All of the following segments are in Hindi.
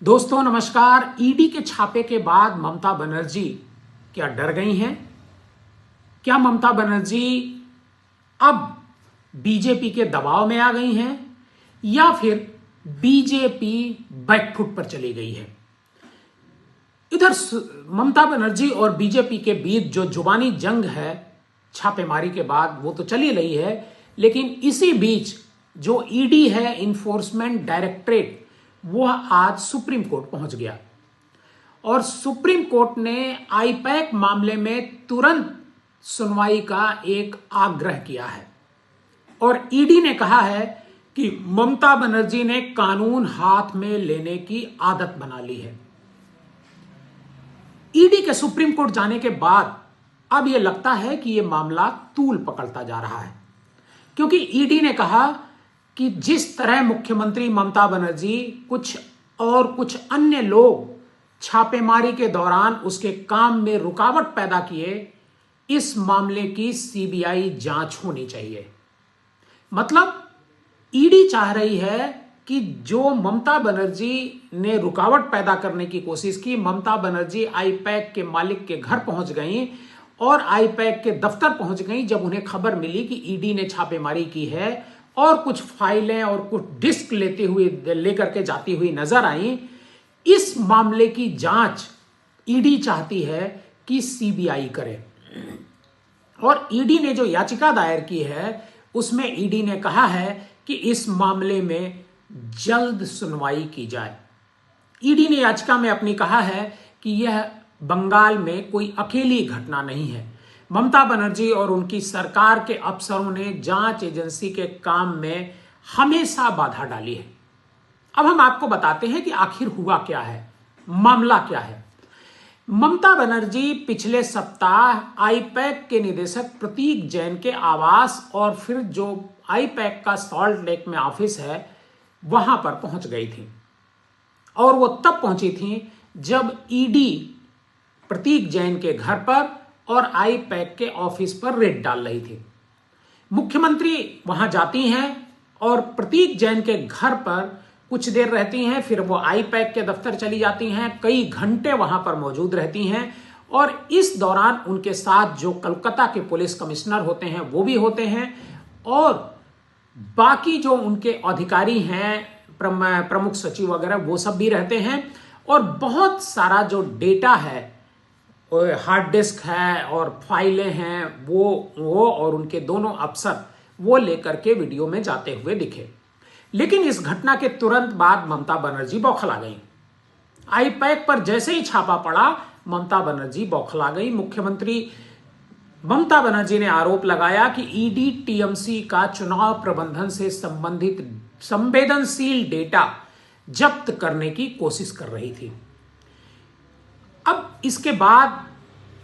दोस्तों नमस्कार। ईडी के छापे के बाद ममता बनर्जी क्या डर गई हैं? क्या ममता बनर्जी अब बीजेपी के दबाव में आ गई हैं या फिर बीजेपी बैकफुट पर चली गई है? इधर ममता बनर्जी और बीजेपी के बीच जो जुबानी जंग है छापेमारी के बाद वो तो चली रही है, लेकिन इसी बीच जो ईडी है, इन्फोर्समेंट डायरेक्टरेट, वो आज सुप्रीम कोर्ट पहुंच गया और सुप्रीम कोर्ट ने आईपैक मामले में तुरंत सुनवाई का एक आग्रह किया है और ईडी ने कहा है कि ममता बनर्जी ने कानून हाथ में लेने की आदत बना ली है। ईडी के सुप्रीम कोर्ट जाने के बाद अब यह लगता है कि यह मामला तूल पकड़ता जा रहा है, क्योंकि ईडी ने कहा कि जिस तरह मुख्यमंत्री ममता बनर्जी कुछ अन्य लोग छापेमारी के दौरान उसके काम में रुकावट पैदा किए, इस मामले की सीबीआई जांच होनी चाहिए। मतलब ईडी चाह रही है कि जो ममता बनर्जी ने रुकावट पैदा करने की कोशिश की, ममता बनर्जी आईपैक के मालिक के घर पहुंच गई और आईपैक के दफ्तर पहुंच गई जब उन्हें खबर मिली कि ईडी ने छापेमारी की है और कुछ फाइलें और कुछ डिस्क लेकर के जाती हुई नजर आई। इस मामले की जांच ईडी चाहती है कि सीबीआई करे और ईडी ने जो याचिका दायर की है उसमें ईडी ने कहा है कि इस मामले में जल्द सुनवाई की जाए। ईडी ने याचिका में अपनी कहा है कि यह बंगाल में कोई अकेली घटना नहीं है। ममता बनर्जी और उनकी सरकार के अफसरों ने जांच एजेंसी के काम में हमेशा बाधा डाली है। अब हम आपको बताते हैं कि आखिर हुआ क्या है, मामला क्या है। ममता बनर्जी पिछले सप्ताह आईपैक के निदेशक प्रतीक जैन के आवास और फिर जो आईपैक का सॉल्ट लेक में ऑफिस है वहां पर पहुंच गई थी और वो तब पहुंची थी जब ईडी प्रतीक जैन के घर पर और आईपैक के ऑफिस पर रेड डाल रही थी। मुख्यमंत्री वहां जाती हैं और प्रतीक जैन के घर पर कुछ देर रहती हैं, फिर वो आईपैक के दफ्तर चली जाती हैं, कई घंटे वहां पर मौजूद रहती हैं और इस दौरान उनके साथ जो कोलकाता के पुलिस कमिश्नर होते हैं वो भी होते हैं और बाकी जो उनके अधिकारी हैं, प्रमुख सचिव वगैरह, वो सब भी रहते हैं और बहुत सारा जो डेटा है, हार्ड डिस्क है और फाइलें हैं, वो और उनके दोनों अफसर वो लेकर के वीडियो में जाते हुए दिखे। लेकिन इस घटना के तुरंत बाद ममता बनर्जी बौखला गई। आईपैक पर जैसे ही छापा पड़ा, ममता बनर्जी बौखला गई। मुख्यमंत्री ममता बनर्जी ने आरोप लगाया कि ईडी टीएमसी का चुनाव प्रबंधन से संबंधित संवेदनशील डेटा जब्त करने की कोशिश कर रही थी। अब इसके बाद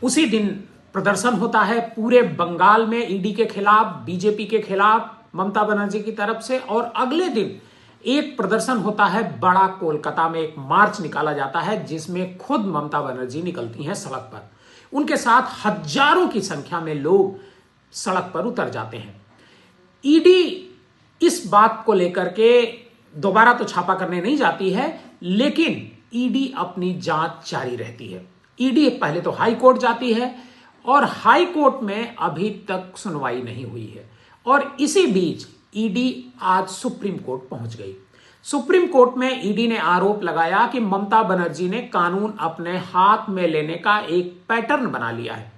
उसी दिन प्रदर्शन होता है पूरे बंगाल में ईडी के खिलाफ, बीजेपी के खिलाफ ममता बनर्जी की तरफ से, और अगले दिन एक प्रदर्शन होता है बड़ा, कोलकाता में एक मार्च निकाला जाता है जिसमें खुद ममता बनर्जी निकलती हैं सड़क पर। उनके साथ हजारों की संख्या में लोग सड़क पर उतर जाते हैं। ईडी इस बात को लेकर के दोबारा तो छापा करने नहीं जाती है, लेकिन ईडी अपनी जांच जारी रहती है। ईडी पहले तो हाई कोर्ट जाती है और हाई कोर्ट में अभी तक सुनवाई नहीं हुई है और इसी बीच ईडी आज सुप्रीम कोर्ट पहुंच गई। सुप्रीम कोर्ट में ईडी ने आरोप लगाया कि ममता बनर्जी ने कानून अपने हाथ में लेने का एक पैटर्न बना लिया है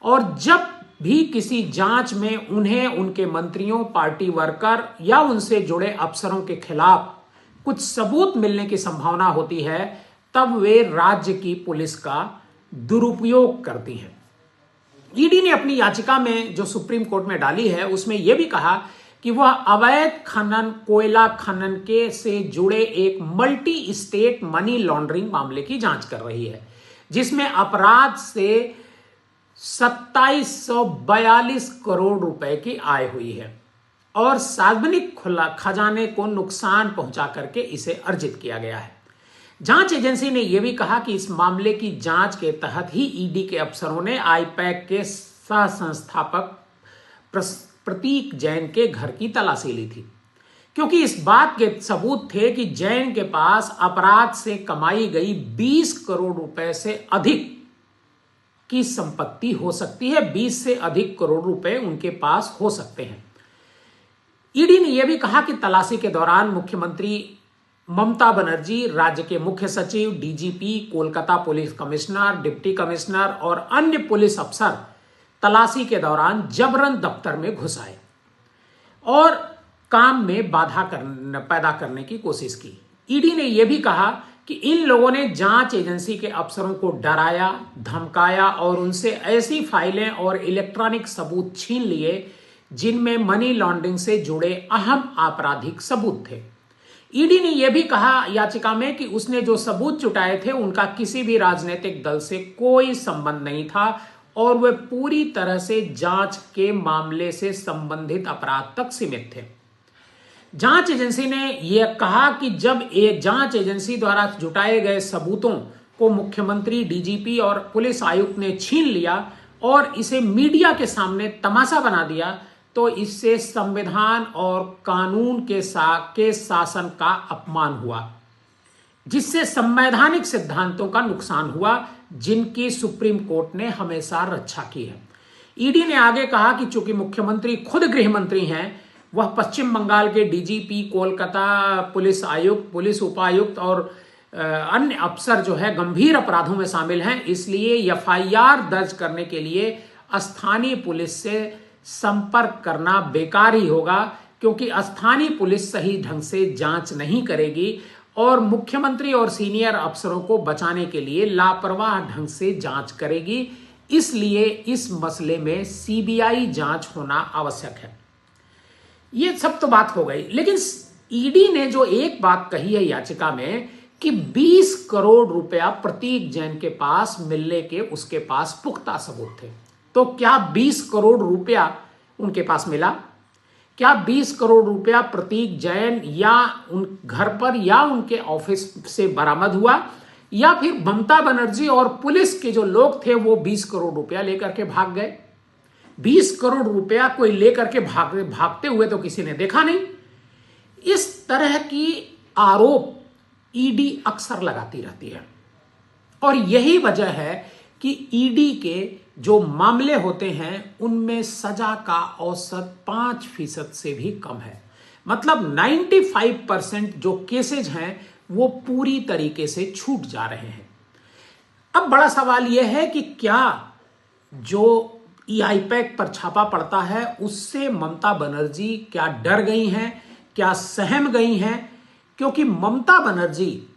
और जब भी किसी जांच में उन्हें उनके मंत्रियों, पार्टी वर्कर या उनसे जुड़े अफसरों के खिलाफ कुछ सबूत मिलने की संभावना होती है, तब वे राज्य की पुलिस का दुरुपयोग करती हैं। ईडी ने अपनी याचिका में जो सुप्रीम कोर्ट में डाली है उसमें यह भी कहा कि वह अवैध खनन, कोयला खनन के से जुड़े एक मल्टी स्टेट मनी लॉन्ड्रिंग मामले की जांच कर रही है, जिसमें अपराध से 2742 करोड़ रुपए की आय हुई है और सार्वजनिक खजाने को नुकसान पहुंचा करके इसे अर्जित किया गया है। जांच एजेंसी ने यह भी कहा कि इस मामले की जांच के तहत ही ईडी के अफसरों ने आईपैक के सह संस्थापक प्रतीक जैन के घर की तलाशी ली थी। क्योंकि इस बात के सबूत थे कि जैन के पास अपराध से कमाई गई 20 करोड़ रुपए से अधिक की संपत्ति हो सकती है। 20 से अधिक करोड़ रुपए उनके पास हो सकते हैं। ईडी ने यह भी कहा कि तलाशी के दौरान मुख्यमंत्री ममता बनर्जी, राज्य के मुख्य सचिव, DGP, Kolkata police commissioner, deputy commissioner और अन्य पुलिस अफसर तलाशी के दौरान जबरन दफ्तर में घुस आए और काम में बाधा पैदा करने की कोशिश की। ईडी ने यह भी कहा कि इन लोगों ने जांच एजेंसी के अफसरों को डराया, धमकाया और उनसे ऐसी फाइलें और इलेक्ट्रॉनिक सबूत छीन लिए जिनमें मनी लॉन्ड्रिंग से जुड़े अहम आपराधिक सबूत थे। ईडी ने यह भी कहा याचिका में कि उसने जो सबूत जुटाए थे उनका किसी भी राजनीतिक दल से कोई संबंध नहीं था और वे पूरी तरह से जांच के मामले से संबंधित अपराध तक सीमित थे। जांच एजेंसी ने यह कहा कि जब जांच एजेंसी द्वारा जुटाए गए सबूतों को मुख्यमंत्री, डीजीपी और पुलिस आयुक्त ने छीन लिया और इसे मीडिया के सामने तमाशा बना दिया तो इससे संविधान और कानून के शासन का अपमान हुआ, जिससे संवैधानिक सिद्धांतों का नुकसान हुआ जिनकी सुप्रीम कोर्ट ने हमेशा रक्षा की है। ईडी ने आगे कहा कि चूंकि मुख्यमंत्री खुद गृह मंत्री हैं, वह पश्चिम बंगाल के डीजीपी, कोलकाता पुलिस आयुक्त, पुलिस उपायुक्त और अन्य अफसर जो है गंभीर अपराधों में शामिल हैं, इसलिए एफआईआर दर्ज करने के लिए स्थानीय पुलिस से संपर्क करना बेकार ही होगा, क्योंकि स्थानीय पुलिस सही ढंग से जांच नहीं करेगी और मुख्यमंत्री और सीनियर अफसरों को बचाने के लिए लापरवाह ढंग से जांच करेगी। इसलिए इस मसले में सीबीआई जांच होना आवश्यक है। ये सब तो बात हो गई, लेकिन ईडी ने जो एक बात कही है याचिका में कि 20 करोड़ रुपया प्रतीक जैन के पास मिलने के उसके पास पुख्ता सबूत थे। तो क्या 20 करोड़ रुपया उनके पास मिला? क्या 20 करोड़ रुपया प्रतीक जैन या उन घर पर या उनके ऑफिस से बरामद हुआ, या फिर ममता बनर्जी और पुलिस के जो लोग थे वो 20 करोड़ रुपया लेकर के भाग गए? 20 करोड़ रुपया कोई लेकर के भागते हुए तो किसी ने देखा नहीं। इस तरह की आरोप ईडी अक्सर लगाती रहती है और यही वजह है कि ईडी के जो मामले होते हैं उनमें सजा का औसत 5% से भी कम है। मतलब 95% जो केसेज हैं वो पूरी तरीके से छूट जा रहे हैं। अब बड़ा सवाल यह है कि क्या जो ईआईपैक पर छापा पड़ता है उससे ममता बनर्जी क्या डर गई हैं, क्या सहम गई हैं? क्योंकि ममता बनर्जी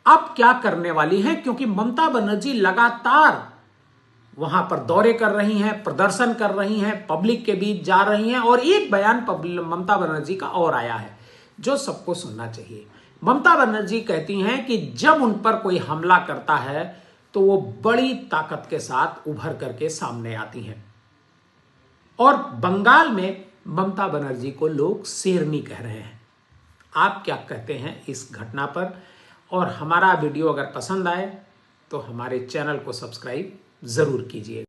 अब क्या करने वाली हैं, क्योंकि ममता बनर्जी लगातार वहां पर दौरे कर रही हैं, प्रदर्शन कर रही हैं, पब्लिक के बीच जा रही हैं और एक बयान ममता बनर्जी का और आया है जो सबको सुनना चाहिए। ममता बनर्जी कहती हैं कि जब उन पर कोई हमला करता है तो वो बड़ी ताकत के साथ उभर करके सामने आती हैं और बंगाल में ममता बनर्जी को लोग शेरनी कह रहे हैं। आप क्या कहते हैं इस घटना पर? और हमारा वीडियो अगर पसंद आए तो हमारे चैनल को सब्सक्राइब जरूर कीजिएगा।